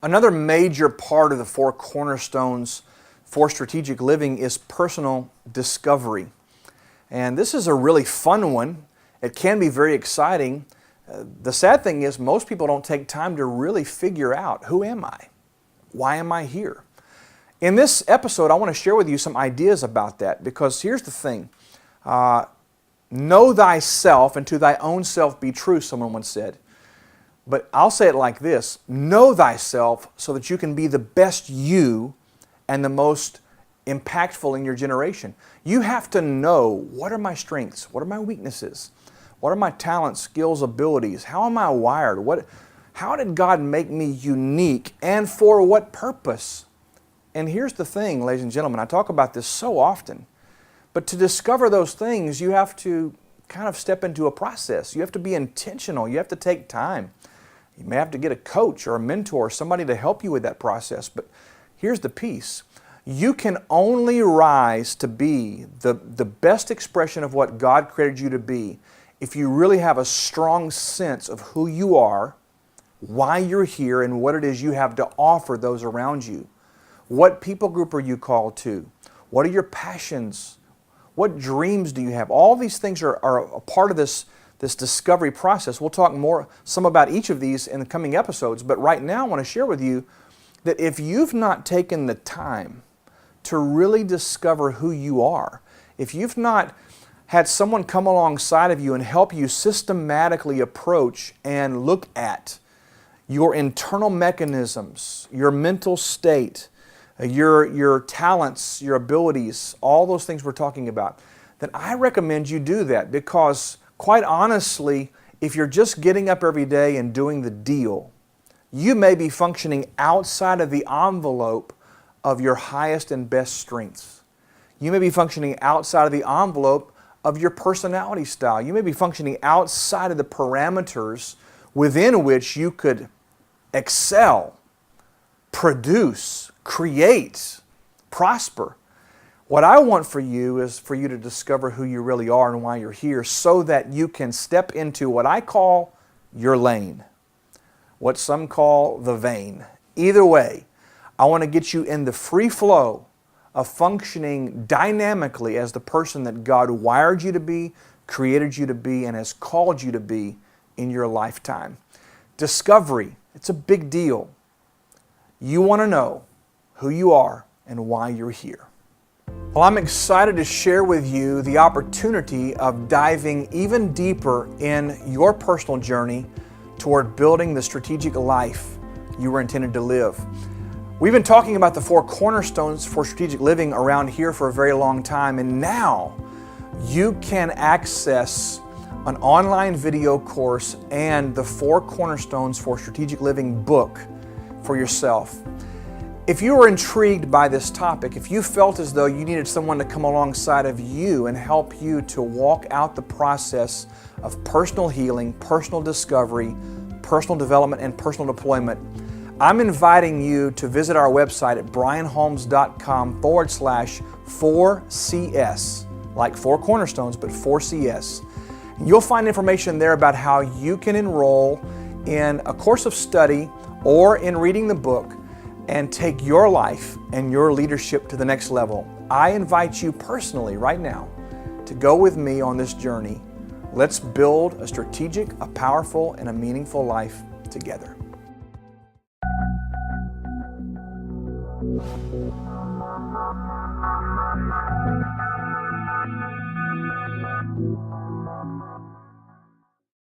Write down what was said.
Another major part of the four cornerstones for strategic living is personal discovery. And this is a really fun one. It can be very exciting. The sad thing is most people don't take time to really figure out, who am I? Why am I here? In this episode, I want to share with you some ideas about that, because here's the thing. Know thyself, and to thy own self be true, someone once said. But I'll say it like this: know thyself so that you can be the best you and the most impactful in your generation. You have to know, what are my strengths? What are my weaknesses? What are my talents, skills, abilities? How am I wired? How did God make me unique, and for what purpose? And here's the thing, ladies and gentlemen, I talk about this so often, but to discover those things, you have to kind of step into a process. You have to be intentional. You have to take time. You may have to get a coach or a mentor, somebody to help you with that process. But here's the piece. You can only rise to be the best expression of what God created you to be if you really have a strong sense of who you are, why you're here, and what it is you have to offer those around you. What people group are you called to? What are your passions? What dreams do you have? All these things are a part of this discovery process. We'll talk some about each of these in the coming episodes, but right now I want to share with you that if you've not taken the time to really discover who you are, if you've not had someone come alongside of you and help you systematically approach and look at your internal mechanisms, your mental state, your talents, your abilities, all those things we're talking about, then I recommend you do that, because quite honestly, if you're just getting up every day and doing the deal, you may be functioning outside of the envelope of your highest and best strengths. You may be functioning outside of the envelope of your personality style. You may be functioning outside of the parameters within which you could excel, produce, create, prosper. What I want for you is for you to discover who you really are and why you're here, so that you can step into what I call your lane, what some call the vein. Either way, I want to get you in the free flow of functioning dynamically as the person that God wired you to be, created you to be, and has called you to be in your lifetime. Discovery, it's a big deal. You want to know who you are and why you're here. Well, I'm excited to share with you the opportunity of diving even deeper in your personal journey toward building the strategic life you were intended to live. We've been talking about the four cornerstones for strategic living around here for a very long time, and now you can access an online video course and the four cornerstones for strategic living book for yourself. If you were intrigued by this topic, if you felt as though you needed someone to come alongside of you and help you to walk out the process of personal healing, personal discovery, personal development, and personal deployment, I'm inviting you to visit our website at brianholmes.com/4CS, like four cornerstones, but 4CS. You'll find information there about how you can enroll in a course of study or in reading the book and take your life and your leadership to the next level. I invite you personally right now to go with me on this journey. Let's build a strategic, a powerful, and a meaningful life together.